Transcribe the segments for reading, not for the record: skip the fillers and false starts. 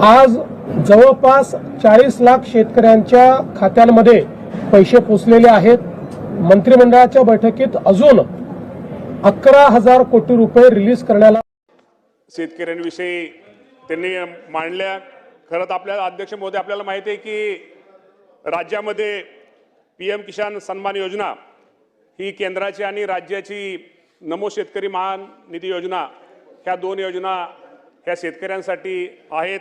आज जवळपास 40 लाख शेतकऱ्यांच्या खात्यांमध्ये पैसे पोचलेले आहेत। मंत्रिमंडळाच्या बैठकीत अजून 11,000 कोटी रुपये रिलीज करण्याला शेतकऱ्यांविषयी त्यांनी मांडल्या। खरं तर आपल्या अध्यक्ष महोदय आपल्याला माहिती आहे की राज्यामध्ये पीएम किसान सन्मान योजना ही केंद्राची आणि राज्याची नमो शेतकरी मान निधी योजना ह्या दोन योजना ह्या शेतकऱ्यांसाठी आहेत।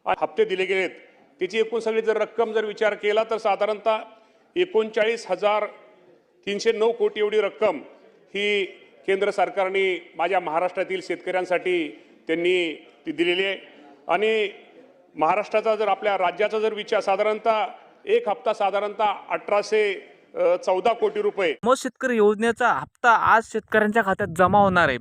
हप्ते दिले गेलेत त्याची एकूण सगळी जर रक्कम जर विचार केला तर साधारणतः 39,309 कोटी एवढी रक्कम ही केंद्र सरकारने माझ्या महाराष्ट्रातील शेतकऱ्यांसाठी त्यांनी ती दिलेली आहे। आणि महाराष्ट्राचा जर आपल्या राज्याचा जर विचार साधारणतः एक हप्ता साधारणतः 1814 कोटी रुपये नमो शेतकरी योजनेचा हप्ता आज शेतकऱ्यांच्या खात्यात जमा होणार आहे।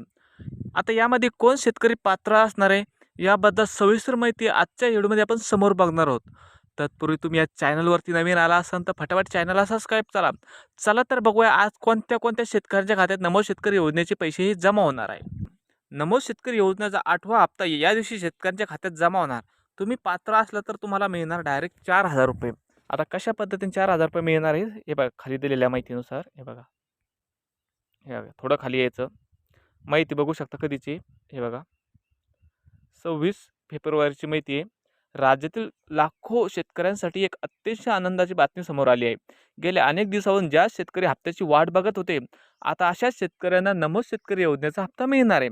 आता यामध्ये कोण शेतकरी पात्र असणार आहे याबद्दल सविस्तर माहिती आजच्या व्हिडिओमध्ये आपण समोर बघणार आहोत। तत्पूर्वी तुम्ही या चॅनलवरती नवीन आला असाल तर फटाफट चॅनलला सबस्क्राईब चला तर बघूया आज कोणत्या शेतकऱ्यांच्या खात्यात नमो शेतकरी योजनेचे पैसेही जमा होणार आहे। नमो शेतकरी योजनेचा 8वा हप्ता या दिवशी शेतकऱ्यांच्या खात्यात जमा होणार। तुम्ही पात्र असला तर तुम्हाला मिळणार डायरेक्ट 4,000 रुपये। आता कशा पद्धतीने 4,000 रुपये मिळणार आहे हे बघा, खाली दिलेल्या माहितीनुसार हे बघा थोडं खाली यायचं, माहिती बघू शकता कधीची। हे बघा 26 फेब्रुवारीची माहिती आहे। राज्यातील लाखो शेतकऱ्यांसाठी एक अतिशय आनंदाची बातमी समोर आली आहे। गेल्या अनेक दिवसांपासून ज्या शेतकरी हप्त्याची वाट बघत होते आता अशा शेतकऱ्यांना नमो शेतकरी योजनेचा हप्ता मिळणार आहे।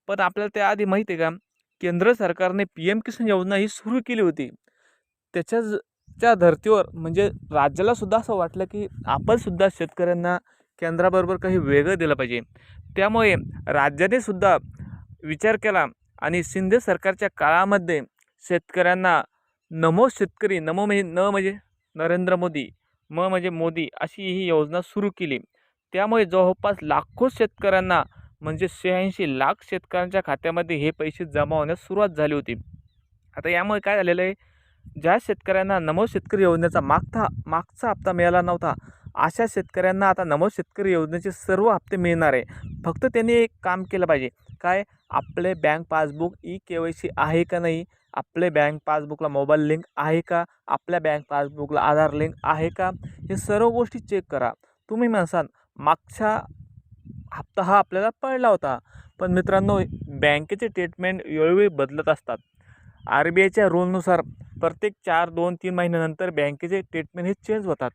पण आपल्याला त्याआधी माहिती आहे का, केंद्र सरकारने पीएम किसान योजना ही सुरू केली होती। त्याच्या धर्तीवर म्हणजे राज्याला सुद्धा असं वाटलं की आपण सुद्धा शेतकऱ्यांना केंद्राबरोबर काही वेगळं दिलं पाहिजे। त्यामुळे राज्याने सुद्धा विचार केला आणि शिंदे सरकारच्या काळामध्ये शेतकऱ्यांना नमो शेतकरी, नमो म्हणजे न म्हणजे नरेंद्र मोदी, म म्हणजे मोदी अशी ही योजना सुरू केली। त्यामुळे जवळपास लाखो शेतकऱ्यांना म्हणजे 86 लाख शेतकऱ्यांच्या खात्यामध्ये हे पैसे जमा होण्यास सुरुवात झाली होती। आता यामुळे काय झालेलं आहे, ज्या शेतकऱ्यांना नमो शेतकरी योजनेचा मागचा हप्ता मिळाला नव्हता अशा शेतकऱ्यांना आता नमो शेतकरी योजनेचे सर्व हप्ते मिळणार आहे। फक्त त्यांनी एक काम केलं पाहिजे, काय, आपले बँक पासबुक KYC आहे का नाही, आपले बँक पासबुकला मोबाईल लिंक आहे का, आपल्या बँक पासबुकला आधार लिंक आहे का, हे सर्व गोष्टी चेक करा। तुम्ही म्हणसाल मागचा हप्ता हा आपल्याला पडला होता, पण मित्रांनो बँकेचे स्टेटमेंट वेळोवेळी बदलत असतात। RBIच्या रूलनुसार प्रत्येक 4, 2, 3 महिन्यानंतर बँकेचे स्टेटमेंट हे चेंज होतात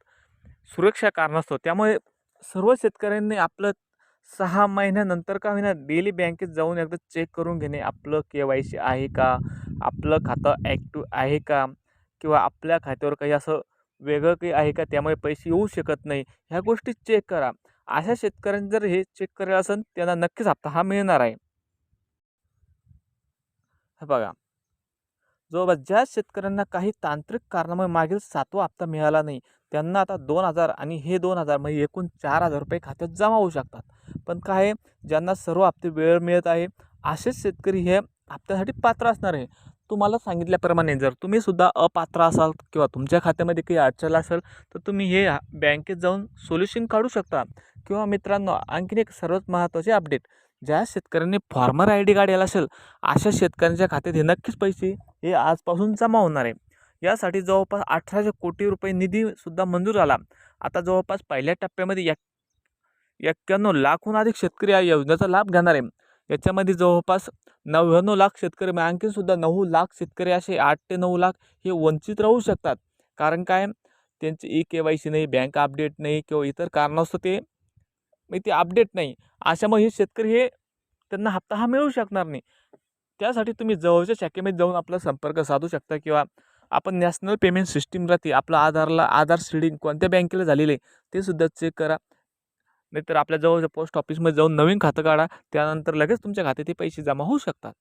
सुरक्षा कारणास्तव। त्यामुळे सर्व शेतकऱ्यांनी आपलं 6 महिन्यानंतर का होईना डेली बँकेत जाऊन एकदा चेक करून घेणे, आपलं KYC आहे का, आपलं खातं ॲक्टिव्ह आहे का, किंवा आपल्या खात्यावर काही असं वेगळं काही आहे का त्यामुळे पैसे येऊ शकत नाही, ह्या गोष्टी चेक करा। अशा शेतकऱ्यांनी जर हे चेक करायला असेल त्यांना नक्कीच हप्ता हा मिळणार आहे। हे बघा, जवळपास ज्या शेतकऱ्यांना काही तांत्रिक कारणामुळे मागील 7वा हप्ता मिळाला नाही त्यांना आता 2,000 आणि हे 2,000 म्हणजे एकूण 4,000 रुपये खात्यात जमा होऊ शकतात। पण काय, ज्यांना सर्व हप्ते वेळ मिळत आहे असेच शेतकरी हे हप्त्यासाठी पात्र असणार आहे। तुम्हाला सांगितल्याप्रमाणे जर तुम्ही सुद्धा अपात्र असाल किंवा तुमच्या खात्यामध्ये काही अडचण असेल तर तुम्ही हे बँकेत जाऊन सोल्युशन काढू शकता। किंवा मित्रांनो आणखीन एक सर्वात महत्त्वाचे अपडेट, ज्या शेतकऱ्यांनी फॉर्मर ID काढलेला असेल अशा शेतकऱ्यांच्या खात्यात हे नक्कीच पैसे हे आजपासून जमा होणार आहे। यासाठी जवळपास 1800 कोटी रुपये निधीसुद्धा मंजूर झाला। आता जवळपास पहिल्या टप्प्यामध्ये 91 लाखहून अधिक शेतकरी या योजनेचा लाभ घेणार आहे। याच्यामध्ये जवळपास 99 लाख शेतकरी, आणखीनसुद्धा 9 लाख शेतकरी असे 8 ते 9 लाख हे वंचित राहू शकतात। कारण काय, त्यांचे KYC नाही, बँक अपडेट नाही किंवा इतर कारणास्तव ते अपडेट नाही, अशामुळे हे शेतकरी हे त्यांना हप्ता हा मिळू शकणार नाही। त्यासाठी तुम्ही जवळच्या शाखेमध्ये जाऊन आपला संपर्क साधू शकता किंवा आपण नॅशनल पेमेंट सिस्टीम राहते, आपलं आधार सीडिंग कोणत्या बँकेला झालेलं आहे ते सुद्धा चेक करा। नाहीतर आपल्या जवळच्या पोस्ट ऑफिसमध्ये जाऊन नवीन खातं काढा, त्यानंतर लगेच तुमच्या खात्यात ते पैसे जमा होऊ शकतात।